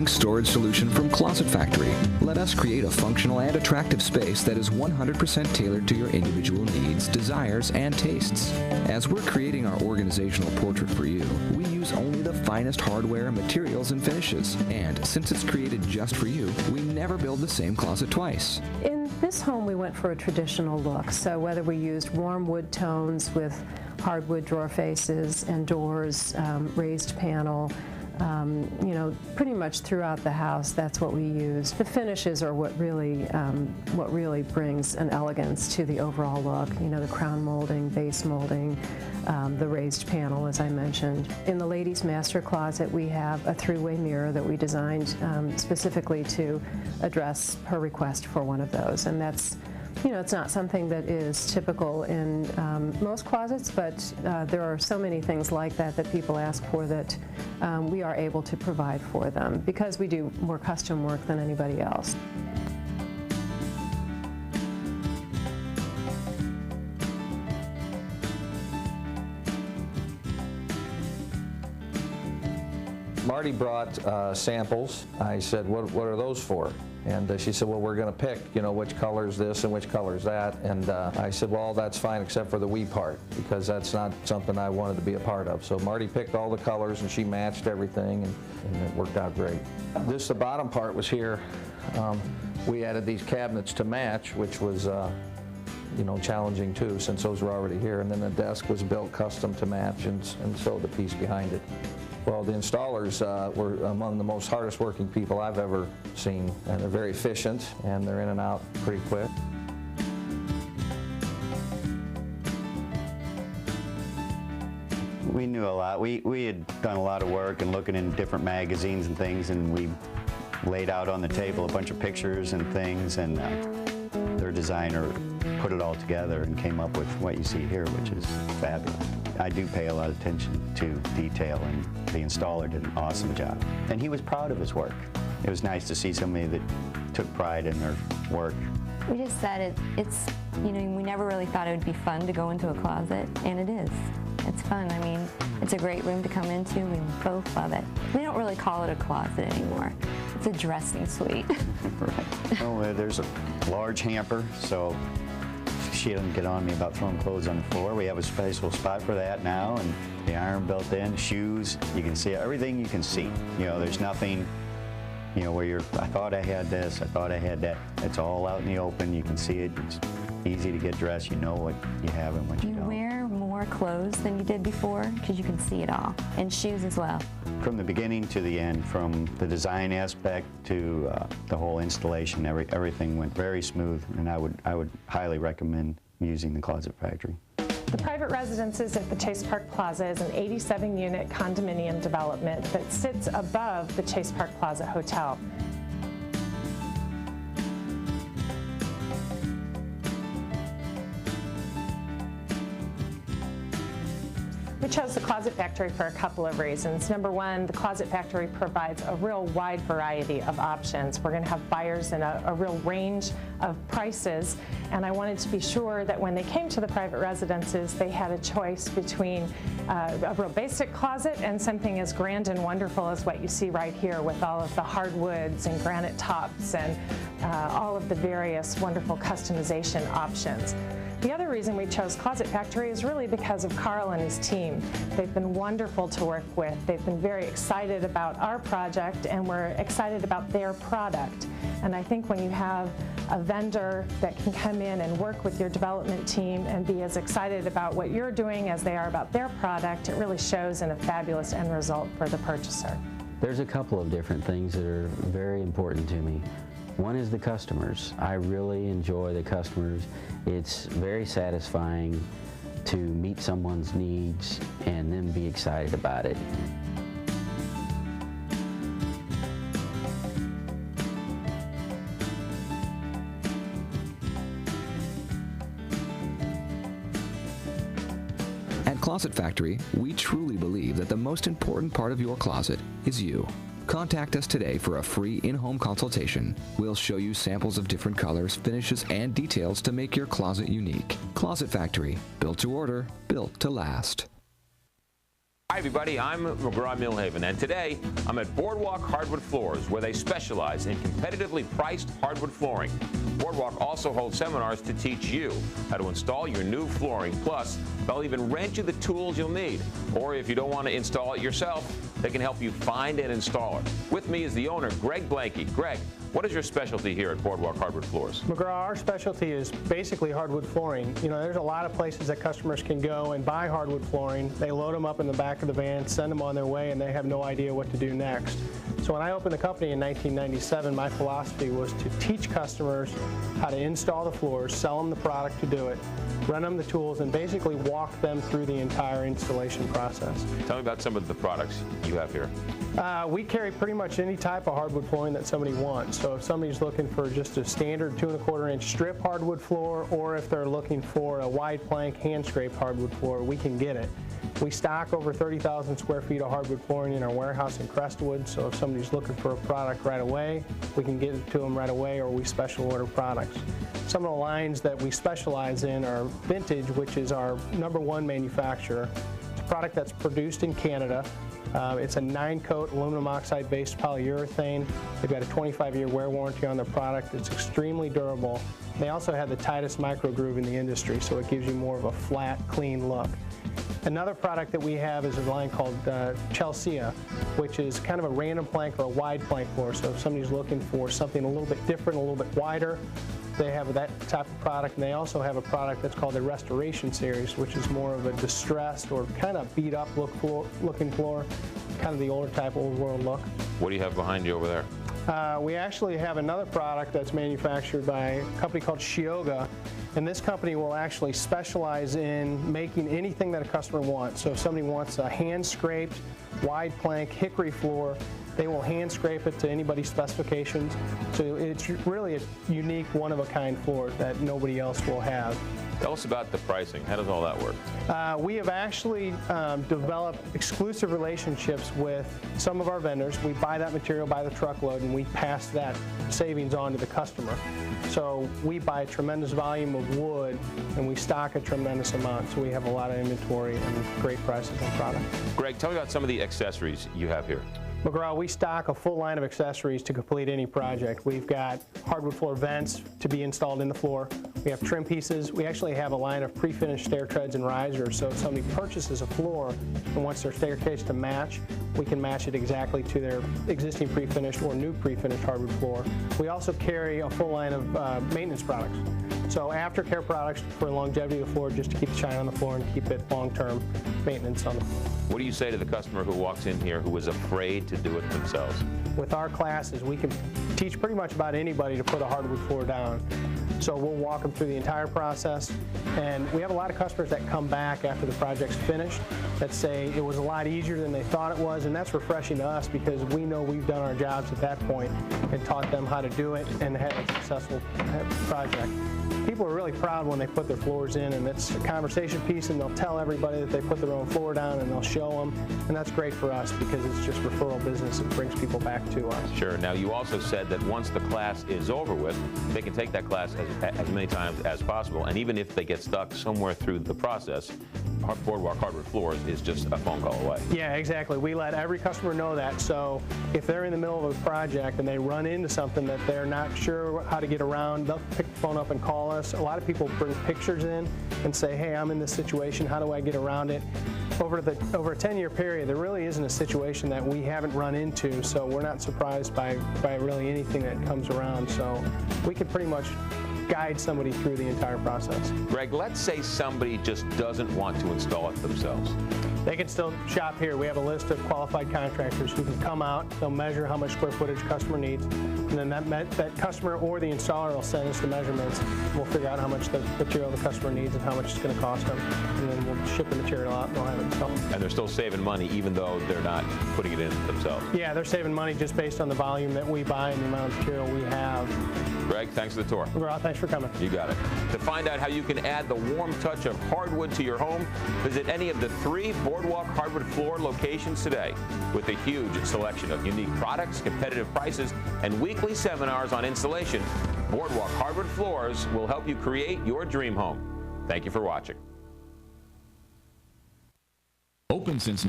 Storage solution from Closet Factory. Let us create a functional and attractive space that is 100% tailored to your individual needs, desires, and tastes. As we're creating our organizational portrait for you, we use only the finest hardware, materials, and finishes. And since it's created just for you, we never build the same closet twice. In this home, we went for a traditional look, so whether we used warm wood tones with hardwood drawer faces and doors, raised panel, you know, pretty much throughout the house, that's what we use. The finishes are what really brings an elegance to the overall look. You know, the crown molding, base molding, the raised panel, as I mentioned. In the ladies' master closet, we have a three-way mirror that we designed specifically to address her request for one of those, and that's, you know, it's not something that is typical in most closets, but there are so many things like that that people ask for that we are able to provide for them because we do more custom work than anybody else. Marty brought samples. I said, what are those for? And she said, well, we're going to pick, you know, which color is this and which color is that. And I said, well, that's fine except for the we part, because that's not something I wanted to be a part of. So Marty picked all the colors and she matched everything, and it worked out great. The bottom part was here. We added these cabinets to match, which was you know, challenging too, since those were already here. And then the desk was built custom to match, and so the piece behind it. Well, the installers were among the most hardest working people I've ever seen, and they're very efficient, and they're in and out pretty quick. We knew a lot. We had done a lot of work and looking in different magazines and things, and we laid out on the table a bunch of pictures and things, and their designer put it all together and came up with what you see here, which is fabulous. I do pay a lot of attention to detail, and the installer did an awesome job. And he was proud of his work. It was nice to see somebody that took pride in their work. We just said it's, you know, we never really thought it would be fun to go into a closet, and it is. It's fun. I mean, it's a great room to come into. We both love it. We don't really call it a closet anymore. It's a dressing suite. Right. Oh, there's a large hamper, so she doesn't get on me about throwing clothes on the floor. We have a special spot for that now, and the iron built in, shoes, you can see everything you can see. You know, there's nothing, you know, where I thought I had this, I thought I had that. It's all out in the open, you can see it. It's easy to get dressed, you know what you have and what you don't. You wear more clothes than you did before because you can see it all, and shoes as well. From the beginning to the end, from the design aspect to the whole installation, everything went very smooth, and I would highly recommend using the Closet Factory. The Private Residences at the Chase Park Plaza is an 87-unit condominium development that sits above the Chase Park Plaza Hotel. We chose the Closet Factory for a couple of reasons. Number one, the Closet Factory provides a real wide variety of options. We're going to have buyers in a real range of prices, and I wanted to be sure that when they came to the Private Residences, they had a choice between a real basic closet and something as grand and wonderful as what you see right here with all of the hardwoods and granite tops and all of the various wonderful customization options. The other reason we chose Closet Factory is really because of Carl and his team. They've been wonderful to work with. They've been very excited about our project, and we're excited about their product. And I think when you have a vendor that can come in and work with your development team and be as excited about what you're doing as they are about their product, it really shows in a fabulous end result for the purchaser. There's a couple of different things that are very important to me. One is the customers. I really enjoy the customers. It's very satisfying to meet someone's needs and then be excited about it. At Closet Factory, we truly believe that the most important part of your closet is you. Contact us today for a free in-home consultation. We'll show you samples of different colors, finishes, and details to make your closet unique. Closet Factory, built to order, built to last. Hi everybody, I'm McGraw-Milhaven, and today I'm at Boardwalk Hardwood Floors, where they specialize in competitively priced hardwood flooring. Boardwalk also holds seminars to teach you how to install your new flooring. Plus, they'll even rent you the tools you'll need. Or if you don't want to install it yourself, they can help you find and install it. With me is the owner, Greg Blanky. Greg, what is your specialty here at Boardwalk Hardwood Floors? McGraw, our specialty is basically hardwood flooring. You know, there's a lot of places that customers can go and buy hardwood flooring. They load them up in the back of the van, send them on their way, and they have no idea what to do next. So when I opened the company in 1997, my philosophy was to teach customers how to install the floors, sell them the product to do it, rent them the tools, and basically walk them through the entire installation process. Tell me about some of the products you have here. We carry pretty much any type of hardwood flooring that somebody wants. So if somebody's looking for just a standard 2¼ inch strip hardwood floor, or if they're looking for a wide plank hand scraped hardwood floor, we can get it. We stock over 30,000 square feet of hardwood flooring in our warehouse in Crestwood, so if somebody's looking for a product right away, we can get it to them right away, or we special order products. Some of the lines that we specialize in are Vintage, which is our #1 manufacturer. It's a product that's produced in Canada. It's a 9-coat aluminum oxide-based polyurethane. They've got a 25-year wear warranty on their product. It's extremely durable. They also have the tightest micro groove in the industry, so it gives you more of a flat, clean look. Another product that we have is a line called Chelsea, which is kind of a random plank or a wide plank floor. So if somebody's looking for something a little bit different, a little bit wider, they have that type of product. And they also have a product that's called the Restoration Series, which is more of a distressed or kind of beat up looking floor, kind of the older type, old world look. What do you have behind you over there? We actually have another product that's manufactured by a company called Shioga, and this company will actually specialize in making anything that a customer wants. So if somebody wants a hand-scraped, wide plank hickory floor, they will hand scrape it to anybody's specifications. So it's really a unique, one-of-a-kind floor that nobody else will have. Tell us about the pricing. How does all that work? We have actually developed exclusive relationships with some of our vendors. We buy that material by the truckload, and we pass that savings on to the customer. So we buy a tremendous volume of wood, and we stock a tremendous amount. So we have a lot of inventory and great prices on product. Greg, tell me about some of the accessories you have here. McGraw, we stock a full line of accessories to complete any project. We've got hardwood floor vents to be installed in the floor. We have trim pieces. We actually have a line of pre-finished stair treads and risers. So if somebody purchases a floor and wants their staircase to match, we can match it exactly to their existing pre-finished or new pre-finished hardwood floor. We also carry a full line of maintenance products. So aftercare products for longevity of the floor, just to keep the shine on the floor and keep it long-term maintenance on the floor. What do you say to the customer who walks in here who is afraid to do it themselves? With our classes, we can teach pretty much about anybody to put a hardwood floor down. So we'll walk them through the entire process. And we have a lot of customers that come back after the project's finished that say it was a lot easier than they thought it was, and that's refreshing to us because we know we've done our jobs at that point and taught them how to do it and had a successful project. People are really proud when they put their floors in, and it's a conversation piece, and they'll tell everybody that they put their own floor down, and they'll show them, and that's great for us because it's just referral business. It brings people back to us. Sure. Now, you also said that once the class is over with, they can take that class as many times as possible, and even if they get stuck somewhere through the process, Boardwalk Hardwood Floors is just a phone call away. Yeah, exactly. We let every customer know that. So if they're in the middle of a project and they run into something that they're not sure how to get around, they'll pick the phone up and call us. A lot of people bring pictures in and say, hey, I'm in this situation. How do I get around it? Over a 10-year period, there really isn't a situation that we haven't run into, so we're not surprised by really anything that comes around. So we can pretty much guide somebody through the entire process. Greg, let's say somebody just doesn't want to install it themselves. They can still shop here. We have a list of qualified contractors who can come out, they'll measure how much square footage the customer needs, and then that customer or the installer will send us the measurements. We'll figure out how much the material the customer needs and how much it's going to cost them, and then we'll ship the material out and they'll have it installed. And they're still saving money even though they're not putting it in themselves. Yeah, they're saving money just based on the volume that we buy and the amount of material we have. Greg, thanks for the tour. Rob, thanks for coming. You got it. To find out how you can add the warm touch of hardwood to your home, visit any of the 3 Boardwalk Hardwood Floor locations today. With a huge selection of unique products, competitive prices, and weekly seminars on installation, Boardwalk Hardwood Floors will help you create your dream home. Thank you for watching. Open since